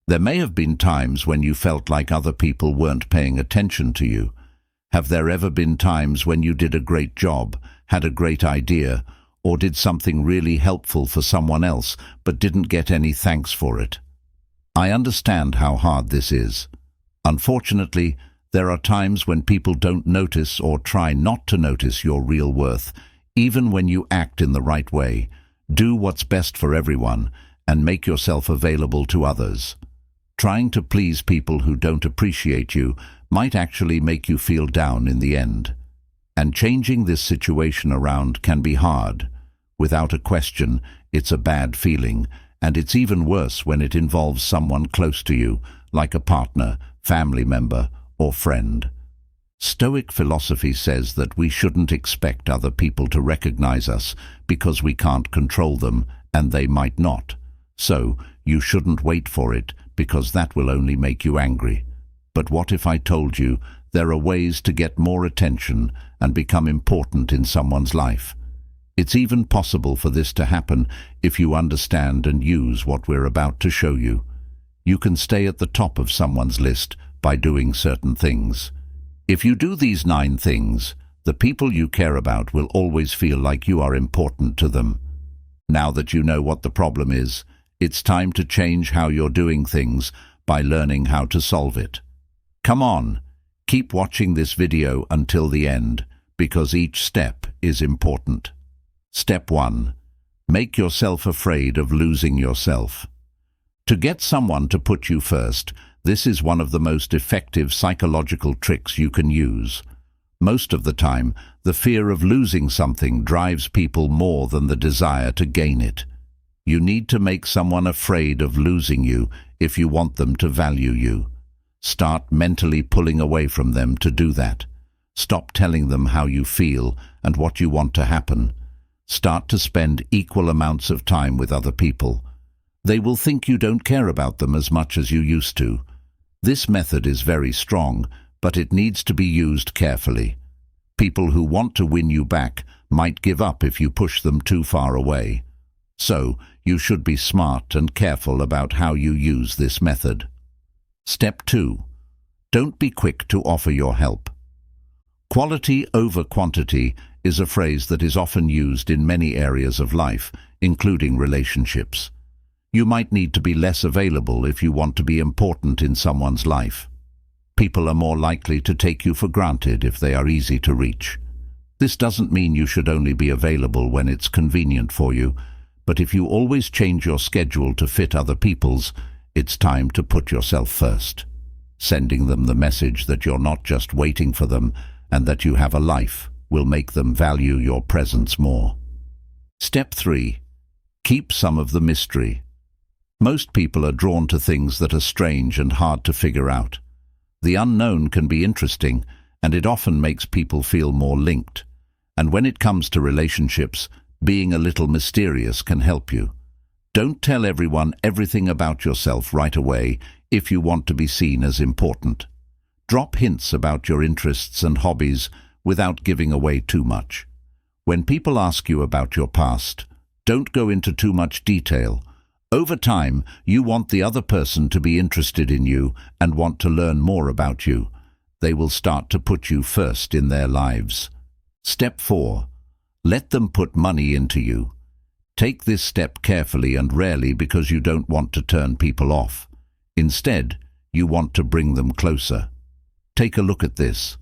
There may have been times when you felt like other people weren't paying attention to you. Have there ever been times when you did a great job, had a great idea, or did something really helpful for someone else but didn't get any thanks for it? I understand how hard this is. Unfortunately, there are times when people don't notice or try not to notice your real worth, even when you act in the right way. Do what's best for everyone and make yourself available to others. Trying to please people who don't appreciate you might actually make you feel down in the end. And changing this situation around can be hard. Without a question, it's a bad feeling, and it's even worse when it involves someone close to you, like a partner, family member, or friend. Stoic philosophy says that we shouldn't expect other people to recognize us because we can't control them, and they might not. So, you shouldn't wait for it, because that will only make you angry. But what if I told you there are ways to get more attention and become important in someone's life? It's even possible for this to happen if you understand and use what we're about to show you. You can stay at the top of someone's list by doing certain things. If you do these 9 things, the people you care about will always feel like you are important to them. Now that you know what the problem is, it's time to change how you're doing things by learning how to solve it. Come on, keep watching this video until the end, because each step is important. Step 1. Make yourself afraid of losing yourself. To get someone to put you first, this is one of the most effective psychological tricks you can use. Most of the time, the fear of losing something drives people more than the desire to gain it. You need to make someone afraid of losing you if you want them to value you. Start mentally pulling away from them to do that. Stop telling them how you feel and what you want to happen. Start to spend equal amounts of time with other people. They will think you don't care about them as much as you used to. This method is very strong, but it needs to be used carefully. People who want to win you back might give up if you push them too far away. So, you should be smart and careful about how you use this method. Step 2. Don't be quick to offer your help. Quality over quantity is a phrase that is often used in many areas of life, including relationships. You might need to be less available if you want to be important in someone's life. People are more likely to take you for granted if they are easy to reach. This doesn't mean you should only be available when it's convenient for you, but if you always change your schedule to fit other people's, it's time to put yourself first. Sending them the message that you're not just waiting for them and that you have a life will make them value your presence more. Step 3. Keep some of the mystery. Most people are drawn to things that are strange and hard to figure out. The unknown can be interesting, and it often makes people feel more linked. And when it comes to relationships, being a little mysterious can help you. Don't tell everyone everything about yourself right away if you want to be seen as important. Drop hints about your interests and hobbies without giving away too much. When people ask you about your past, don't go into too much detail. Over time, you want the other person to be interested in you and want to learn more about you. They will start to put you first in their lives. Step 4. Let them put money into you. Take this step carefully and rarely because you don't want to turn people off. Instead, you want to bring them closer. Take a look at this.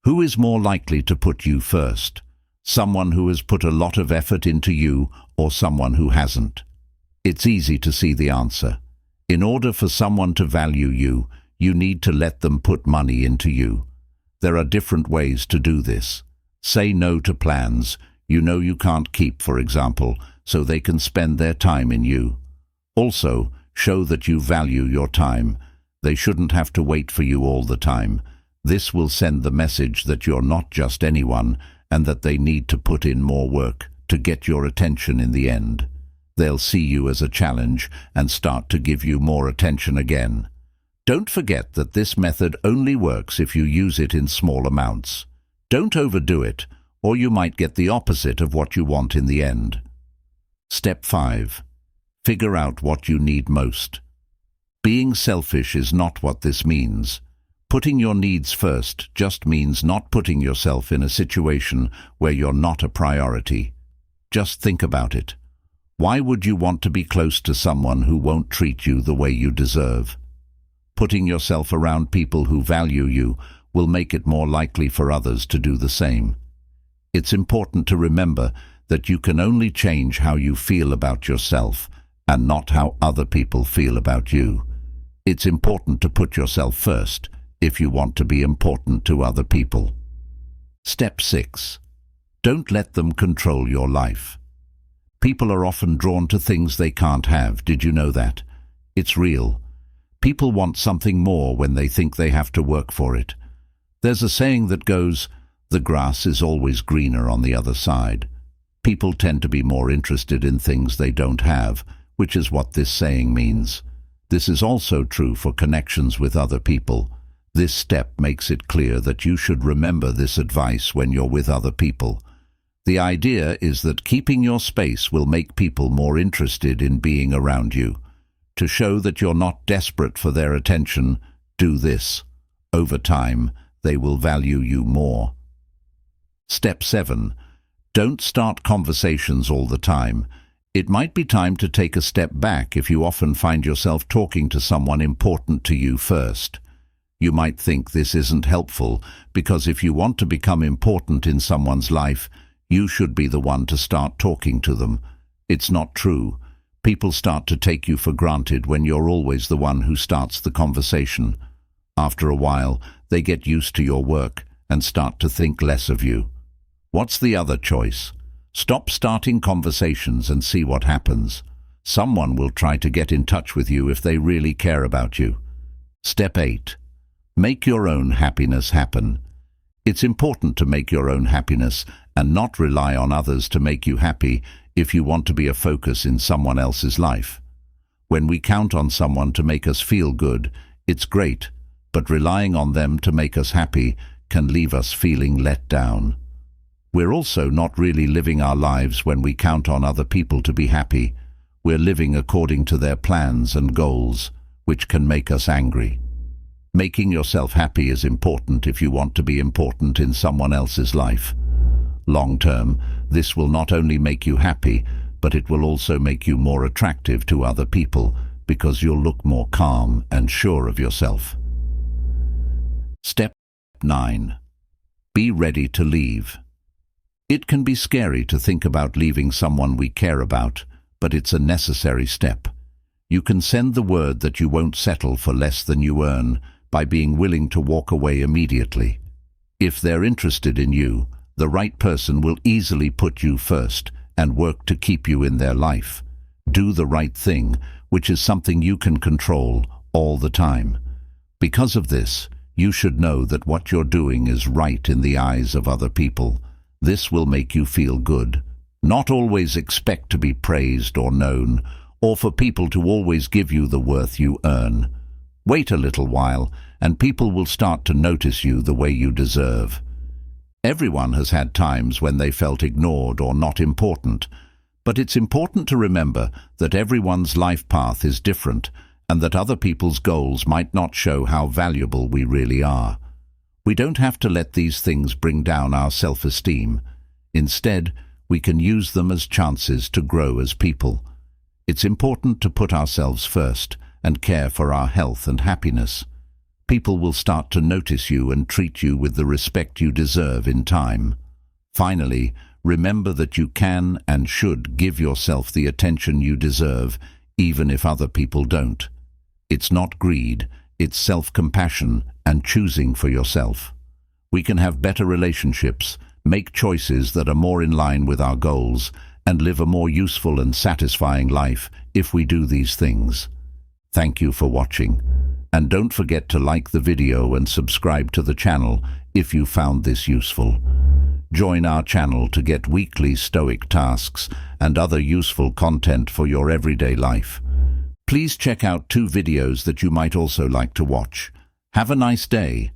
Who is more likely to put you first? Someone who has put a lot of effort into you or someone who hasn't? It's easy to see the answer. In order for someone to value you, you need to let them put money into you. There are different ways to do this. Say no to plans you know you can't keep, for example, so they can spend their time in you. Also, show that you value your time. They shouldn't have to wait for you all the time. This will send the message that you're not just anyone and that they need to put in more work to get your attention in the end. They'll see you as a challenge and start to give you more attention again. Don't forget that this method only works if you use it in small amounts. Don't overdo it, or you might get the opposite of what you want in the end. Step 5. Figure out what you need most. Being selfish is not what this means. Putting your needs first just means not putting yourself in a situation where you're not a priority. Just think about it. Why would you want to be close to someone who won't treat you the way you deserve? Putting yourself around people who value you will make it more likely for others to do the same. It's important to remember that you can only change how you feel about yourself and not how other people feel about you. It's important to put yourself first if you want to be important to other people. Step 6. Don't let them control your life. People are often drawn to things they can't have. Did you know that? It's real. People want something more when they think they have to work for it. There's a saying that goes, "The grass is always greener on the other side." People tend to be more interested in things they don't have, which is what this saying means. This is also true for connections with other people. This step makes it clear that you should remember this advice when you're with other people. The idea is that keeping your space will make people more interested in being around you. To show that you're not desperate for their attention, do this. Over time, they will value you more. Step 7. Don't start conversations all the time. It might be time to take a step back if you often find yourself talking to someone important to you first. You might think this isn't helpful because if you want to become important in someone's life, you should be the one to start talking to them. It's not true. People start to take you for granted when you're always the one who starts the conversation. After a while, they get used to your work and start to think less of you. What's the other choice? Stop starting conversations and see what happens. Someone will try to get in touch with you if they really care about you. Step 8. Make your own happiness happen. It's important to make your own happiness and not rely on others to make you happy if you want to be a focus in someone else's life. When we count on someone to make us feel good, it's great, but relying on them to make us happy can leave us feeling let down. We're also not really living our lives when we count on other people to be happy. We're living according to their plans and goals, which can make us angry. Making yourself happy is important if you want to be important in someone else's life. Long term, this will not only make you happy, but it will also make you more attractive to other people because you'll look more calm and sure of yourself. Step 9. Be ready to leave. It can be scary to think about leaving someone we care about, but it's a necessary step. You can send the word that you won't settle for less than you earn by being willing to walk away immediately. If they're interested in you, the right person will easily put you first and work to keep you in their life. Do the right thing, which is something you can control all the time. Because of this, you should know that what you're doing is right in the eyes of other people. This will make you feel good. Not always expect to be praised or known, or for people to always give you the worth you earn. Wait a little while, and people will start to notice you the way you deserve. Everyone has had times when they felt ignored or not important, but it's important to remember that everyone's life path is different and that other people's goals might not show how valuable we really are. We don't have to let these things bring down our self-esteem. Instead, we can use them as chances to grow as people. It's important to put ourselves first and care for our health and happiness. People will start to notice you and treat you with the respect you deserve in time. Finally, remember that you can and should give yourself the attention you deserve, even if other people don't. It's not greed, it's self-compassion and choosing for yourself. We can have better relationships, make choices that are more in line with our goals, and live a more useful and satisfying life if we do these things. Thank you for watching, and don't forget to like the video and subscribe to the channel if you found this useful. Join our channel to get weekly Stoic tasks and other useful content for your everyday life. Please check out 2 videos that you might also like to watch. Have a nice day.